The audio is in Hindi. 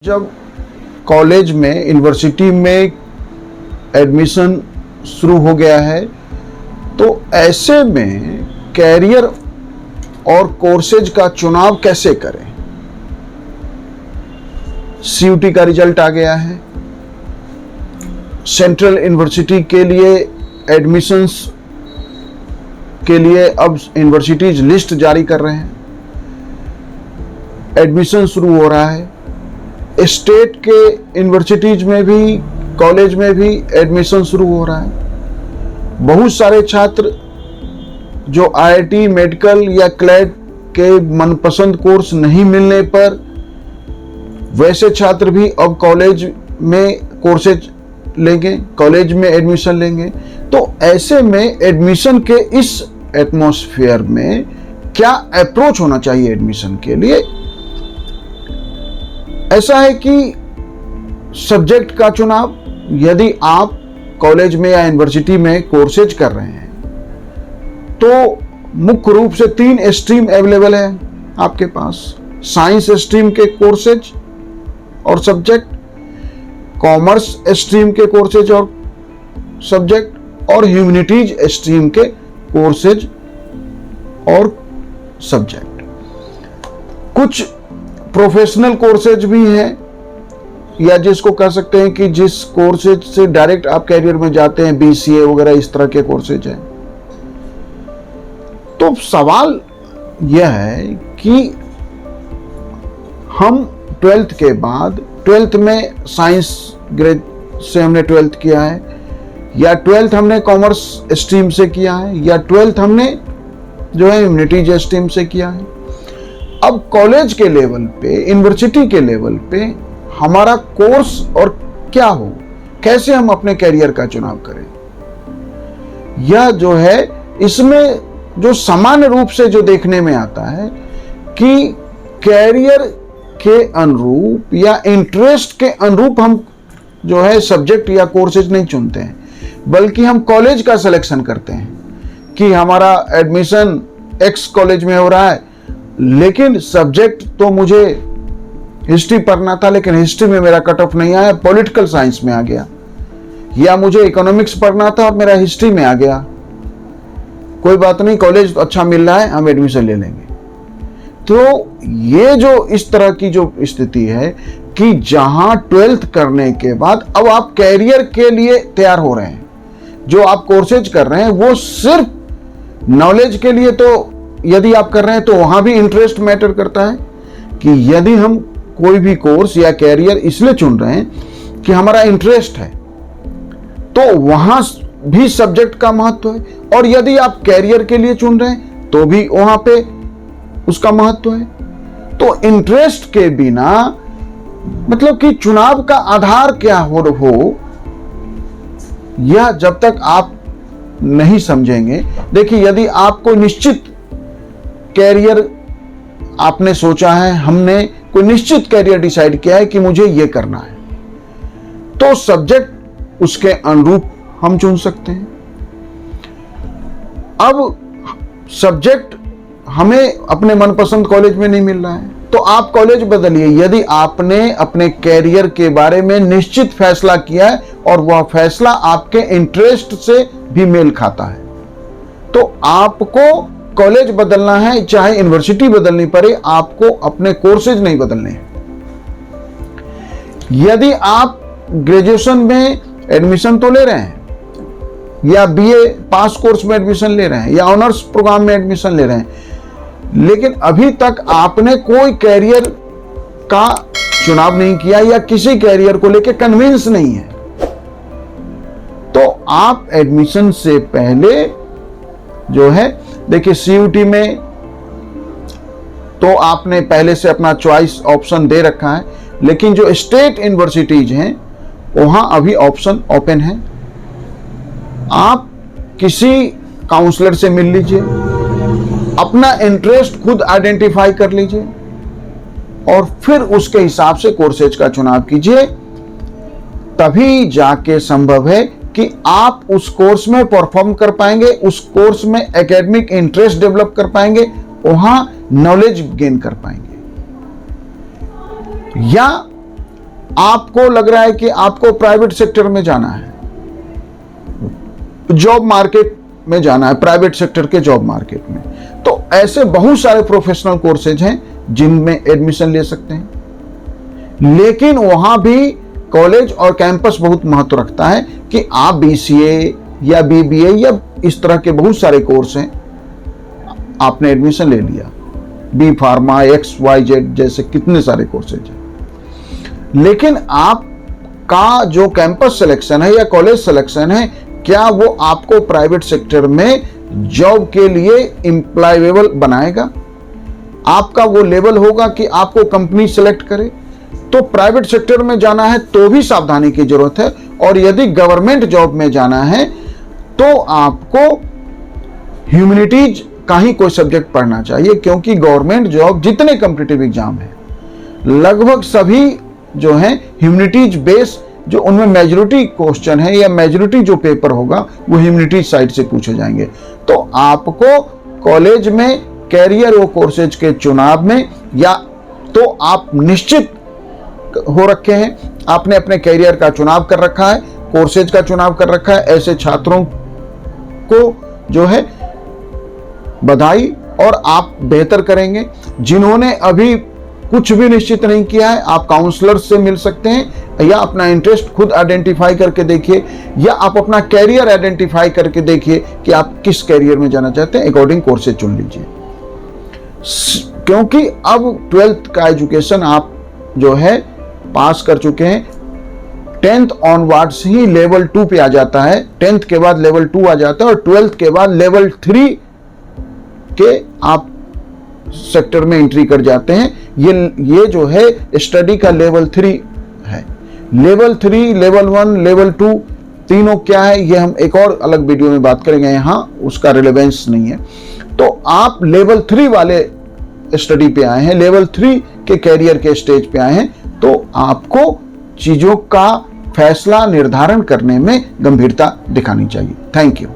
जब कॉलेज में यूनिवर्सिटी में एडमिशन शुरू हो गया है तो ऐसे में कैरियर और कोर्सेज का चुनाव कैसे करें। सीयूटी का रिजल्ट आ गया है, सेंट्रल यूनिवर्सिटी के लिए एडमिशंस के लिए अब यूनिवर्सिटीज लिस्ट जारी कर रहे हैं, एडमिशन शुरू हो रहा है। स्टेट के यूनिवर्सिटीज में भी कॉलेज में भी एडमिशन शुरू हो रहा है। बहुत सारे छात्र जो आईआईटी, मेडिकल या क्लैट के मनपसंद कोर्स नहीं मिलने पर वैसे छात्र भी अब कॉलेज में कोर्सेज लेंगे, कॉलेज में एडमिशन लेंगे। तो ऐसे में एडमिशन के इस एटमॉस्फेयर में क्या अप्रोच होना चाहिए एडमिशन के लिए। ऐसा है कि सब्जेक्ट का चुनाव, यदि आप कॉलेज में या यूनिवर्सिटी में कोर्सेज कर रहे हैं तो मुख्य रूप से 3 स्ट्रीम अवेलेबल है आपके पास। साइंस स्ट्रीम के कोर्सेज और सब्जेक्ट, कॉमर्स स्ट्रीम के कोर्सेज और सब्जेक्ट, और ह्यूमैनिटीज स्ट्रीम के कोर्सेज और सब्जेक्ट। कुछ प्रोफेशनल कोर्सेज भी हैं, या जिसको कह सकते हैं कि जिस कोर्सेज से डायरेक्ट आप कैरियर में जाते हैं, बीसीए वगैरह इस तरह के कोर्सेज हैं। तो सवाल यह है कि हम 12th के बाद, 12th में साइंस ग्रेड से हमने 12th किया है, या 12th हमने कॉमर्स स्ट्रीम से किया है, या 12th हमने जो है ह्यूमैनिटीज स्ट्रीम से किया है। अब कॉलेज के लेवल पे, यूनिवर्सिटी के लेवल पे हमारा कोर्स और क्या हो, कैसे हम अपने कैरियर का चुनाव करें, यह जो है इसमें जो सामान्य रूप से जो देखने में आता है कि कैरियर के अनुरूप या इंटरेस्ट के अनुरूप हम जो है सब्जेक्ट या कोर्सेज नहीं चुनते हैं, बल्कि हम कॉलेज का सिलेक्शन करते हैं कि हमारा एडमिशन एक्स कॉलेज में हो रहा है, लेकिन सब्जेक्ट तो मुझे हिस्ट्री पढ़ना था, लेकिन हिस्ट्री में मेरा कट ऑफ नहीं आया, पॉलिटिकल साइंस में आ गया, या मुझे इकोनॉमिक्स पढ़ना था और मेरा हिस्ट्री में आ गया। कोई बात नहीं, कॉलेज अच्छा मिल रहा है, हम एडमिशन ले लेंगे। तो ये जो इस तरह की जो स्थिति है कि जहां 12th करने के बाद अब आप कैरियर के लिए तैयार हो रहे हैं, जो आप कोर्सेज कर रहे हैं वो सिर्फ नॉलेज के लिए, तो यदि आप कर रहे हैं तो वहां भी इंटरेस्ट मैटर करता है कि यदि हम कोई भी कोर्स या कैरियर इसलिए चुन रहे हैं कि हमारा इंटरेस्ट है, तो वहां भी सब्जेक्ट का महत्व है, और यदि आप कैरियर के लिए चुन रहे हैं तो भी वहां पे उसका महत्व है। तो इंटरेस्ट के बिना मतलब कि चुनाव का आधार क्या हो यह जब तक आप नहीं समझेंगे। देखिए, यदि आपको निश्चित कैरियर आपने सोचा है, हमने कोई निश्चित कैरियर डिसाइड किया है कि मुझे यह करना है, तो सब्जेक्ट उसके अनुरूप हम चुन सकते हैं। अब सब्जेक्ट हमें अपने मनपसंद कॉलेज में नहीं मिल रहा है तो आप कॉलेज बदलिए। यदि आपने अपने कैरियर के बारे में निश्चित फैसला किया है और वह फैसला आपके इंटरेस्ट से भी मेल खाता है, तो आपको कॉलेज बदलना है, चाहे यूनिवर्सिटी बदलनी पड़े, आपको अपने कोर्सेज नहीं बदलने हैं। यदि आप ग्रेजुएशन में एडमिशन तो ले रहे हैं, या बीए पास कोर्स में एडमिशन ले रहे हैं, या ऑनर्स प्रोग्राम में एडमिशन ले रहे हैं, लेकिन अभी तक आपने कोई कैरियर का चुनाव नहीं किया या किसी कैरियर को लेकर कन्विंस नहीं है, तो आप एडमिशन से पहले जो है, देखिए सीयूटी में तो आपने पहले से अपना चॉइस ऑप्शन दे रखा है, लेकिन जो स्टेट यूनिवर्सिटीज हैं वहां अभी ऑप्शन ओपन है। आप किसी काउंसलर से मिल लीजिए, अपना इंटरेस्ट खुद आइडेंटिफाई कर लीजिए और फिर उसके हिसाब से कोर्सेज का चुनाव कीजिए। तभी जाके संभव है कि आप उस कोर्स में परफॉर्म कर पाएंगे, उस कोर्स में एकेडमिक इंटरेस्ट डेवलप कर पाएंगे, वहां नॉलेज गेन कर पाएंगे। या आपको लग रहा है कि आपको प्राइवेट सेक्टर में जाना है, जॉब मार्केट में जाना है, प्राइवेट सेक्टर के जॉब मार्केट में, तो ऐसे बहुत सारे प्रोफेशनल कोर्सेज हैं जिनमें एडमिशन ले सकते हैं। लेकिन वहां भी कॉलेज और कैंपस बहुत महत्व रखता है कि आप बीसीए या बीबीए या इस तरह के बहुत सारे कोर्स हैं, आपने एडमिशन ले लिया, बी फार्मा, XYZ जैसे कितने सारे कोर्सेज हैं, लेकिन आपका जो कैंपस सिलेक्शन है या कॉलेज सिलेक्शन है, क्या वो आपको प्राइवेट सेक्टर में जॉब के लिए एम्प्लॉयबल बनाएगा? आपका वो लेवल होगा कि आपको कंपनी सेलेक्ट करे? तो प्राइवेट सेक्टर में जाना है तो भी सावधानी की जरूरत है, और यदि गवर्नमेंट जॉब में जाना है तो आपको ह्यूमैनिटीज का ही कोई सब्जेक्ट पढ़ना चाहिए, क्योंकि गवर्नमेंट जॉब जितने कॉम्पिटिटिव एग्जाम है लगभग सभी जो हैं ह्यूमैनिटीज बेस, जो उनमें मेजॉरिटी क्वेश्चन है या मेजॉरिटी जो पेपर होगा वो ह्यूमैनिटीज साइड से पूछे जाएंगे। तो आपको कॉलेज में कैरियर वो कोर्सेज के चुनाव में, या तो आप निश्चित हो रखे हैं, आपने अपने कैरियर का चुनाव कर रखा है, कोर्सेज का चुनाव कर रखा है, ऐसे छात्रों को जो है बधाई, और आप बेहतर करेंगे। जिन्होंने अभी कुछ भी निश्चित नहीं किया है, आप काउंसलर से मिल सकते हैं, या अपना इंटरेस्ट खुद आइडेंटिफाई करके देखिए, या आप अपना कैरियर आइडेंटिफाई करके देखिए कि आप किस कैरियर में जाना चाहते हैं, अकॉर्डिंग कोर्सेज चुन लीजिए। क्योंकि अब 12th का एजुकेशन आप जो है पास कर चुके हैं, 10th ऑनवर्ड्स ही लेवल 2 पे आ जाता है, 10th के बाद लेवल 2 आ जाता है, और 12th के बाद लेवल 3 के आप सेक्टर में एंट्री कर जाते हैं। ये जो है स्टडी का लेवल 3 है। लेवल 3, लेवल 1, लेवल 2 तीनों क्या है ये हम एक और अलग वीडियो में बात करेंगे, यहाँ उसका रिलेवेंस नहीं है। तो आप लेवल 3 वाले स्टडी पे आए हैं, लेवल 3 के कैरियर के स्टेज पे आए हैं, तो आपको चीजों का फैसला निर्धारण करने में गंभीरता दिखानी चाहिए। Thank you.